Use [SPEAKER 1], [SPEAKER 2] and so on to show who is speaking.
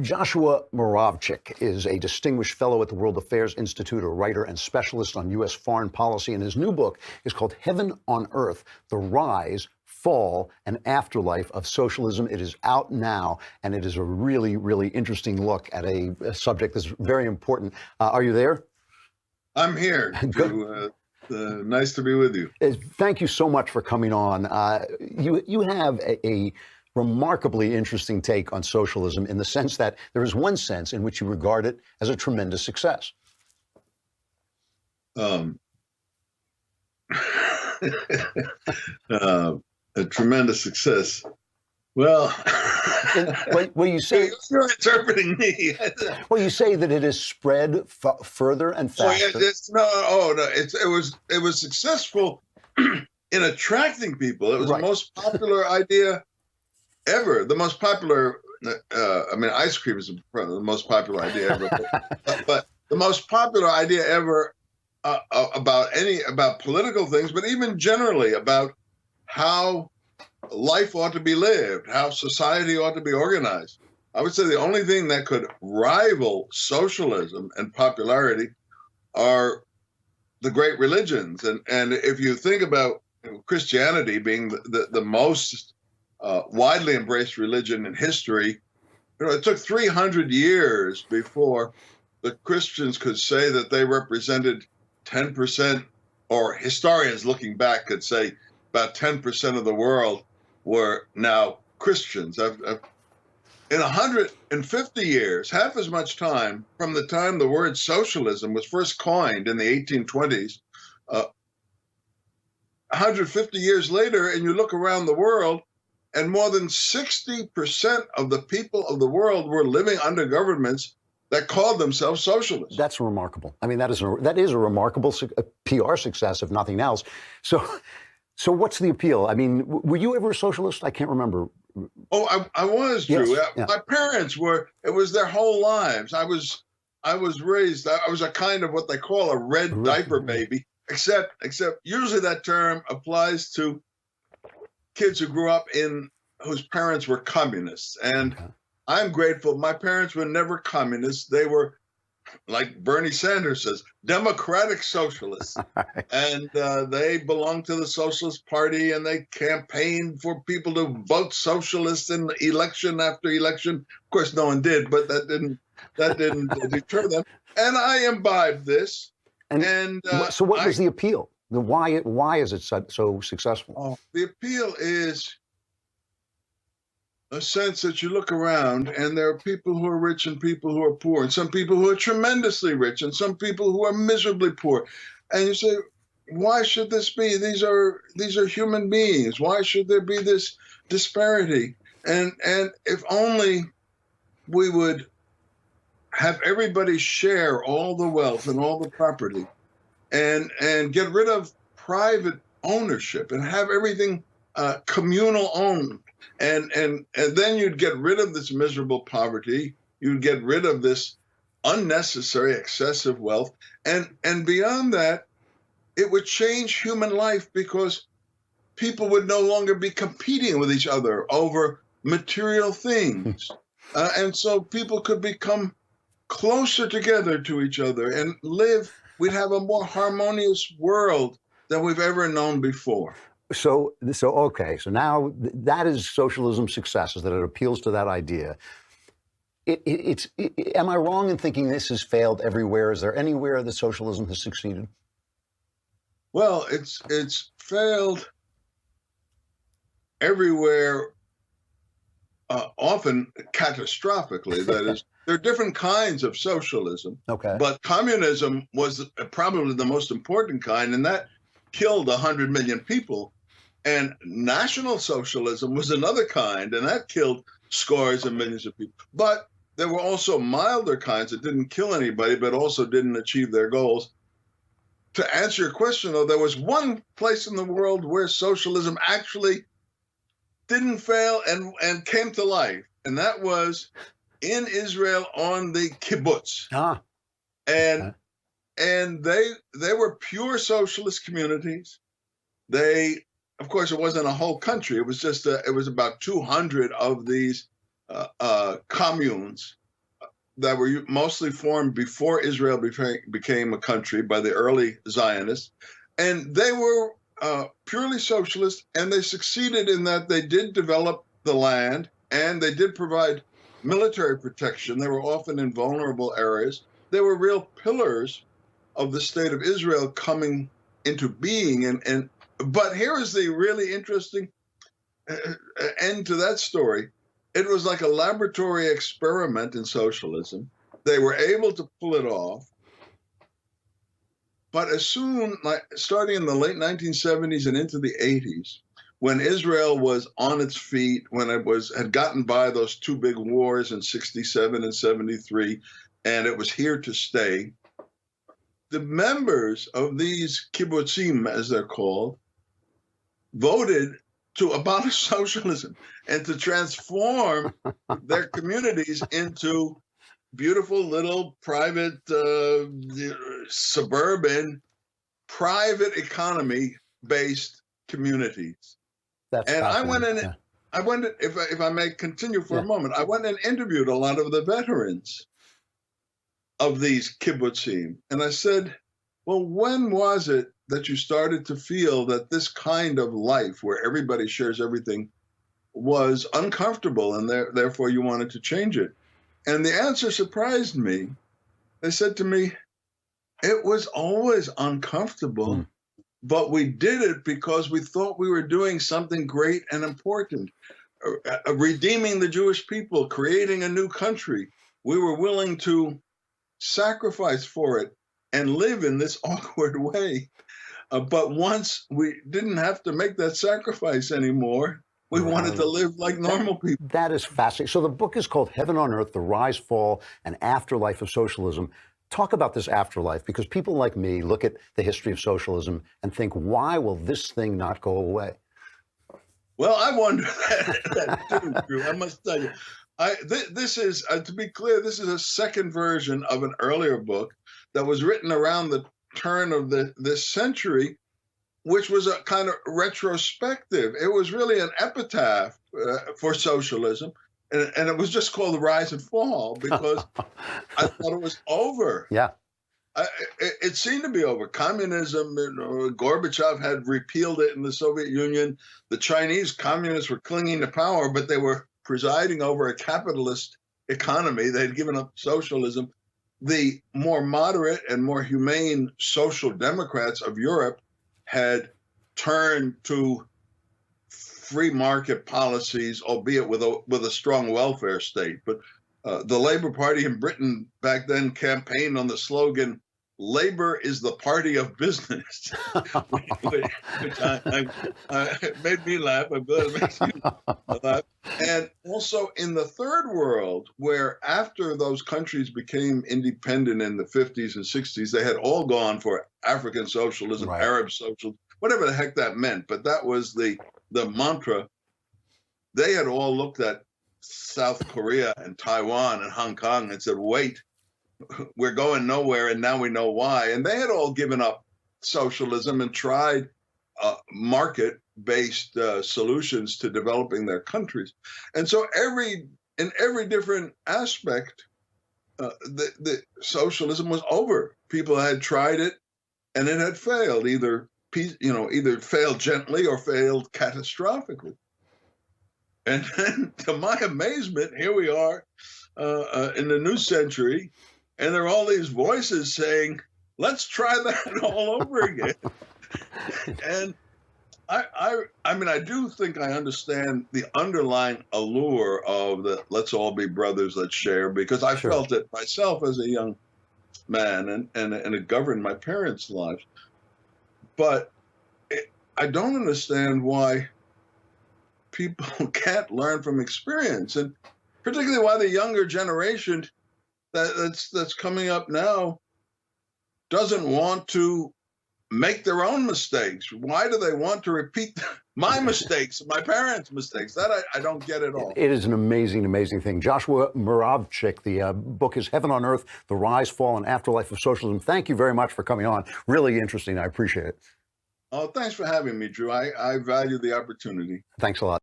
[SPEAKER 1] Joshua Muravchik is a distinguished fellow at the World Affairs Institute, a writer and specialist on U.S. foreign policy, and his new book is called Heaven on Earth: The Rise, Fall, and Afterlife of Socialism. It is out now, and it is a really, really interesting look at a subject that's very important. Are you there?
[SPEAKER 2] I'm here. Nice to be with you.
[SPEAKER 1] Thank you so much for coming on. You have a remarkably interesting take on socialism, in the sense that there is one sense in which you regard it as a tremendous success.
[SPEAKER 2] A tremendous success. Well,
[SPEAKER 1] well, you say
[SPEAKER 2] you're interpreting me.
[SPEAKER 1] Well, you say that it has spread further and faster.
[SPEAKER 2] It was successful in attracting people. It was
[SPEAKER 1] Right.
[SPEAKER 2] the most popular idea ever. The most popular. Ice cream is the most popular idea ever. but the most popular idea ever about political things, but even generally about how life ought to be lived, how society ought to be organized. I would say the only thing that could rival socialism and popularity are the great religions. And if you think about Christianity being the most widely embraced religion in history, it took 300 years before the Christians could say that they represented 10%, or historians looking back could say about 10% of the world were now Christians. In 150 years, half as much time from the time the word socialism was first coined in the 1820s, 150 years later, and you look around the world, and more than 60% of the people of the world were living under governments that called themselves socialists.
[SPEAKER 1] That's remarkable. I mean, that is a remarkable PR success, if nothing else. So what's the appeal? I mean, were you ever a socialist? I can't remember.
[SPEAKER 2] Oh, I was, Drew.
[SPEAKER 1] Yes, yeah.
[SPEAKER 2] My parents were. It was their whole lives. I was raised. I was a kind of what they call a red diaper baby. Except usually that term applies to kids who grew up whose parents were communists. And I'm grateful. My parents were never communists. They were, like Bernie Sanders says, democratic socialists. And they belonged to the Socialist Party, and they campaigned for people to vote socialist in election after election. Of course, no one did, but that didn't deter them. And I imbibed this.
[SPEAKER 1] So what was the appeal? Why is it so successful?
[SPEAKER 2] Oh, the appeal is a sense that you look around and there are people who are rich and people who are poor, and some people who are tremendously rich and some people who are miserably poor. And you say, why should this be? These are human beings. Why should there be this disparity? And if only we would have everybody share all the wealth and all the property, and get rid of private ownership and have everything communal owned. And then you'd get rid of this miserable poverty. You'd get rid of this unnecessary excessive wealth. And beyond that, it would change human life, because people would no longer be competing with each other over material things. And so people could become closer together to each other and live. We'd have a more harmonious world than we've ever known before.
[SPEAKER 1] So now that is socialism success, is that it appeals to that idea. Am I wrong in thinking this has failed everywhere? Is there anywhere that socialism has succeeded?
[SPEAKER 2] Well, it's failed everywhere, often catastrophically. That is, there are different kinds of socialism.
[SPEAKER 1] Okay.
[SPEAKER 2] But communism was probably the most important kind, and that killed 100 million people. And National Socialism was another kind, and that killed scores of millions of people. But there were also milder kinds that didn't kill anybody, but also didn't achieve their goals. To answer your question, though, there was one place in the world where socialism actually didn't fail and came to life, and that was in Israel on the kibbutz. And they were pure socialist communities. Of course, it wasn't a whole country. It was just it was about 200 of these communes, that were mostly formed before Israel became a country by the early Zionists, and they were purely socialist, and they succeeded in that they did develop the land and they did provide military protection. They were often in vulnerable areas. They were real pillars of the state of Israel coming into being. But here is the really interesting end to that story. It was like a laboratory experiment in socialism. They were able to pull it off. But as soon, like starting in the late 1970s and into the 80s, when Israel was on its feet, when it had gotten by those two big wars in 67 and 73, and it was here to stay, the members of these kibbutzim, as they're called, voted to abolish socialism and to transform their communities into beautiful little private, suburban, private economy-based communities. And I went in. Yeah. I went. If I may continue for a moment, I went and interviewed a lot of the veterans of these kibbutzim, and I said, "Well, when was it that you started to feel that this kind of life, where everybody shares everything, was uncomfortable, and therefore you wanted to change it?" And the answer surprised me. They said to me, "It was always uncomfortable, but we did it because we thought we were doing something great and important, redeeming the Jewish people, creating a new country. We were willing to sacrifice for it and live in this awkward way. But once we didn't have to make that sacrifice anymore, we wanted to live like normal people."
[SPEAKER 1] That is fascinating. So the book is called Heaven on Earth, The Rise, Fall, and Afterlife of Socialism. Talk about this afterlife, because people like me look at the history of socialism and think, why will this thing not go away?
[SPEAKER 2] Well, I wonder that too, Drew. I must tell you. This is, to be clear, this is a second version of an earlier book that was written around the turn of this century, which was a kind of retrospective. It was really an epitaph for socialism. And it was just called The Rise and Fall because I thought it was over.
[SPEAKER 1] Yeah.
[SPEAKER 2] It seemed to be over. Communism, Gorbachev had repealed it in the Soviet Union. The Chinese communists were clinging to power, but they were presiding over a capitalist economy. They had given up socialism. The more moderate and more humane social democrats of Europe had turned to free market policies, albeit with a strong welfare state. But the Labour Party in Britain back then campaigned on the slogan, "Labor is the party of business," which made me laugh. I'm glad it makes you laugh. And also in the third world, where after those countries became independent in the 50s and 60s, they had all gone for African socialism, right, Arab socialism, whatever the heck that meant. But that was the mantra. They had all looked at South Korea and Taiwan and Hong Kong and said, wait, we're going nowhere, and now we know why. And they had all given up socialism and tried market-based solutions to developing their countries. And so in every different aspect, the socialism was over. People had tried it, and it had failed, either failed gently or failed catastrophically. And then, to my amazement, here we are in the new century, and there are all these voices saying, let's try that all over again. And I mean, I do think I understand the underlying allure of the let's all be brothers, let's share, because I felt it myself as a young man, and it governed my parents' lives. But I don't understand why people can't learn from experience, and particularly why the younger generation that's coming up now doesn't want to make their own mistakes. Why do they want to repeat my mistakes, my parents' mistakes? That I don't get at all.
[SPEAKER 1] It is an amazing, amazing thing. Joshua Muravchik, the book is Heaven on Earth, The Rise, Fall, and Afterlife of Socialism. Thank you very much for coming on. Really interesting. I appreciate it.
[SPEAKER 2] Oh, thanks for having me, Drew. I value the opportunity.
[SPEAKER 1] Thanks a lot.